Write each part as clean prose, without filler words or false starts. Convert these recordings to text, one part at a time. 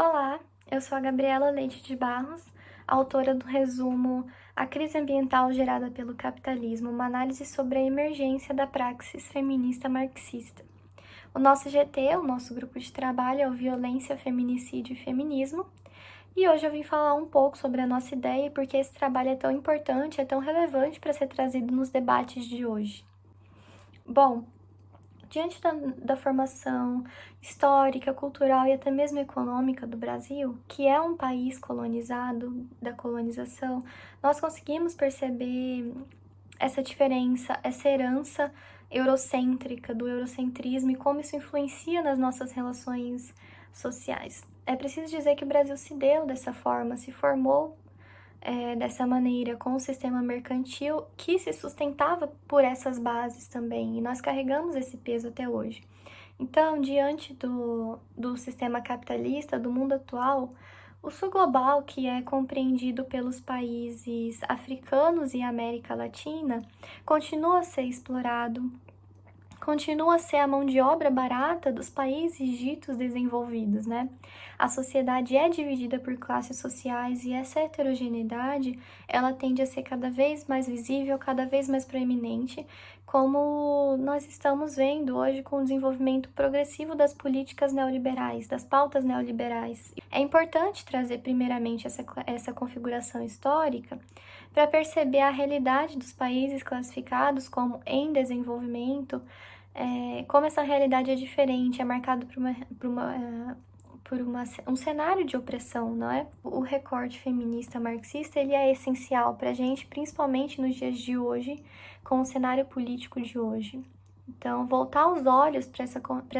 Olá, eu sou a Gabriela Leite de Barros, autora do resumo A Crise Ambiental Gerada pelo Capitalismo, uma análise sobre a emergência da praxis feminista marxista. O nosso GT, o nosso grupo de trabalho, é o Violência, Feminicídio e Feminismo, e hoje eu vim falar um pouco sobre a nossa ideia e por que esse trabalho é tão importante, é tão relevante para ser trazido nos debates de hoje. Bom, diante da formação histórica, cultural e até mesmo econômica do Brasil, que é um país colonizado, da colonização, nós conseguimos perceber essa diferença, essa herança eurocêntrica, do eurocentrismo e como isso influencia nas nossas relações sociais. É preciso dizer que o Brasil se deu dessa forma, se formou dessa maneira, com o sistema mercantil que se sustentava por essas bases também, e nós carregamos esse peso até hoje. Então, diante do sistema capitalista, do mundo atual, o sul global, que é compreendido pelos países africanos e América Latina, continua a ser explorado, continua a ser a mão de obra barata dos países ditos desenvolvidos, né? A sociedade é dividida por classes sociais e essa heterogeneidade, ela tende a ser cada vez mais visível, cada vez mais proeminente, como nós estamos vendo hoje com o desenvolvimento progressivo das políticas neoliberais, das pautas neoliberais. É importante trazer primeiramente essa configuração histórica para perceber a realidade dos países classificados como em desenvolvimento, como essa realidade é diferente, é marcado por um cenário de opressão, não é? O recorte feminista marxista, ele é essencial para a gente, principalmente nos dias de hoje, com o cenário político de hoje. Então, voltar os olhos para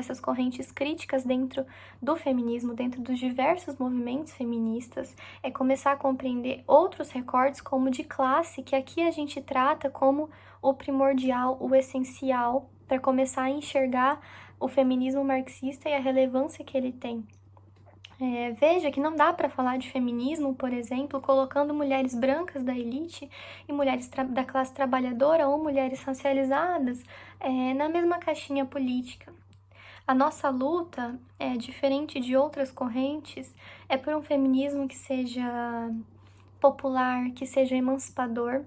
essas correntes críticas dentro do feminismo, dentro dos diversos movimentos feministas, é começar a compreender outros recortes como de classe, que aqui a gente trata como o primordial, o essencial, para começar a enxergar o feminismo marxista e a relevância que ele tem. Veja que não dá para falar de feminismo, por exemplo, colocando mulheres brancas da elite e mulheres da classe trabalhadora ou mulheres racializadas na mesma caixinha política. A nossa luta, diferente de outras correntes, é por um feminismo que seja popular, que seja emancipador.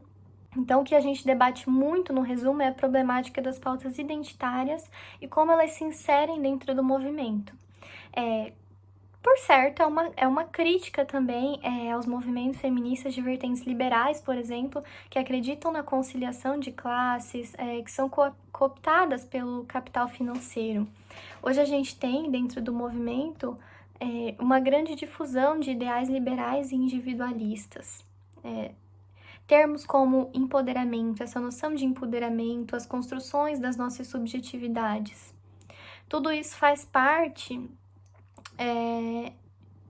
Então, o que a gente debate muito no resumo é a problemática das pautas identitárias e como elas se inserem dentro do movimento. Por certo, é uma crítica também aos movimentos feministas de vertentes liberais, por exemplo, que acreditam na conciliação de classes, que são cooptadas pelo capital financeiro. Hoje a gente tem, dentro do movimento, uma grande difusão de ideais liberais e individualistas. Termos como empoderamento, essa noção de empoderamento, as construções das nossas subjetividades. Tudo isso faz parte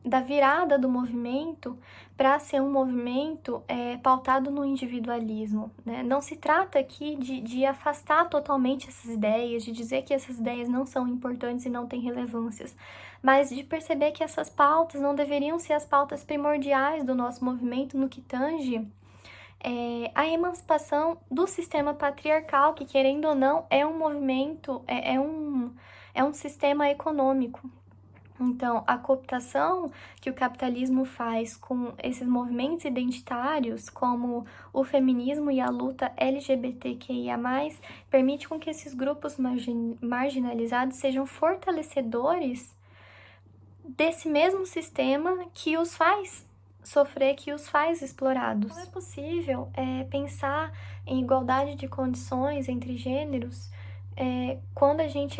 da virada do movimento para ser um movimento pautado no individualismo, né? Não se trata aqui de afastar totalmente essas ideias, de dizer que essas ideias não são importantes e não têm relevâncias, mas de perceber que essas pautas não deveriam ser as pautas primordiais do nosso movimento no que tange a emancipação do sistema patriarcal, que, querendo ou não, é um movimento, é um sistema econômico. Então, a cooptação que o capitalismo faz com esses movimentos identitários, como o feminismo e a luta LGBTQIA+, permite com que esses grupos marginalizados sejam fortalecedores desse mesmo sistema que os faz sofrer, que os faz explorados. Não é possível pensar em igualdade de condições entre gêneros quando a gente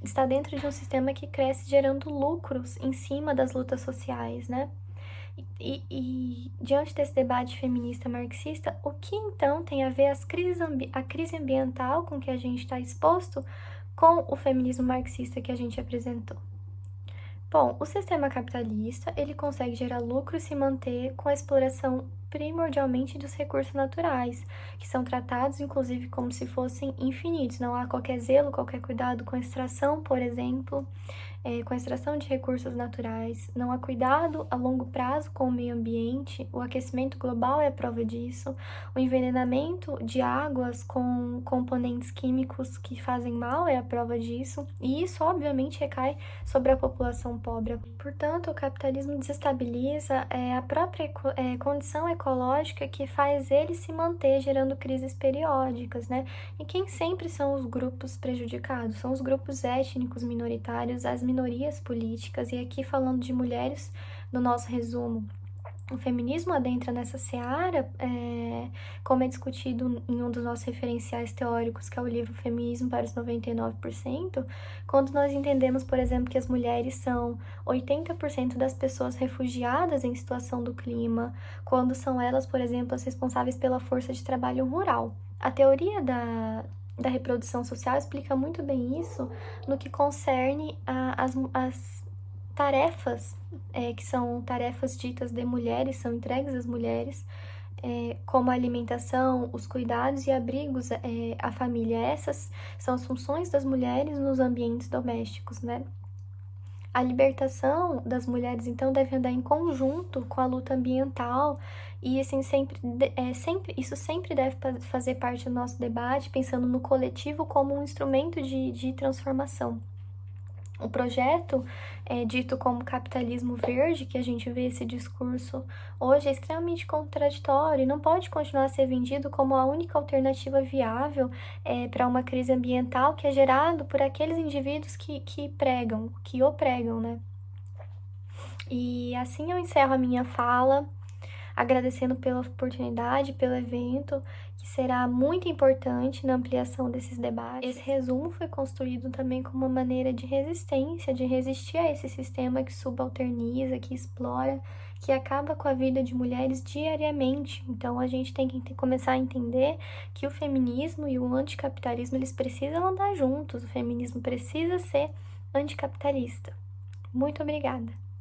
está dentro de um sistema que cresce gerando lucros em cima das lutas sociais, né? E diante desse debate feminista marxista, o que então tem a ver a crise ambiental com que a gente está exposto com o feminismo marxista que a gente apresentou? Bom, o sistema capitalista, ele consegue gerar lucro e se manter com a exploração primordialmente dos recursos naturais, que são tratados, inclusive, como se fossem infinitos. Não há qualquer zelo, qualquer cuidado com a extração, por exemplo, com a extração de recursos naturais, não há cuidado a longo prazo com o meio ambiente, o aquecimento global é a prova disso, o envenenamento de águas com componentes químicos que fazem mal é a prova disso, e isso obviamente recai sobre a população pobre. Portanto, o capitalismo desestabiliza a própria condição ecológica que faz ele se manter gerando crises periódicas, né? E quem sempre são os grupos prejudicados? São os grupos étnicos minoritários, as minorias políticas, e aqui falando de mulheres, no nosso resumo, o feminismo adentra nessa seara, como é discutido em um dos nossos referenciais teóricos, que é o livro Feminismo para os 99%, quando nós entendemos, por exemplo, que as mulheres são 80% das pessoas refugiadas em situação do clima, quando são elas, por exemplo, as responsáveis pela força de trabalho rural. A teoria da reprodução social explica muito bem isso no que concerne as tarefas, que são tarefas ditas de mulheres, são entregues às mulheres, como a alimentação, os cuidados e abrigos à família. Essas são as funções das mulheres nos ambientes domésticos, né? A libertação das mulheres, então, deve andar em conjunto com a luta ambiental e, assim, isso sempre deve fazer parte do nosso debate, pensando no coletivo como um instrumento de transformação. O projeto dito como capitalismo verde, que a gente vê esse discurso hoje, é extremamente contraditório e não pode continuar a ser vendido como a única alternativa viável para uma crise ambiental que é gerado por aqueles indivíduos que o pregam, né? E assim eu encerro a minha fala, agradecendo pela oportunidade, pelo evento, que será muito importante na ampliação desses debates. Esse resumo foi construído também como uma maneira de resistência, de resistir a esse sistema que subalterniza, que explora, que acaba com a vida de mulheres diariamente. Então a gente tem que começar a entender que o feminismo e o anticapitalismo, eles precisam andar juntos. O feminismo precisa ser anticapitalista. Muito obrigada!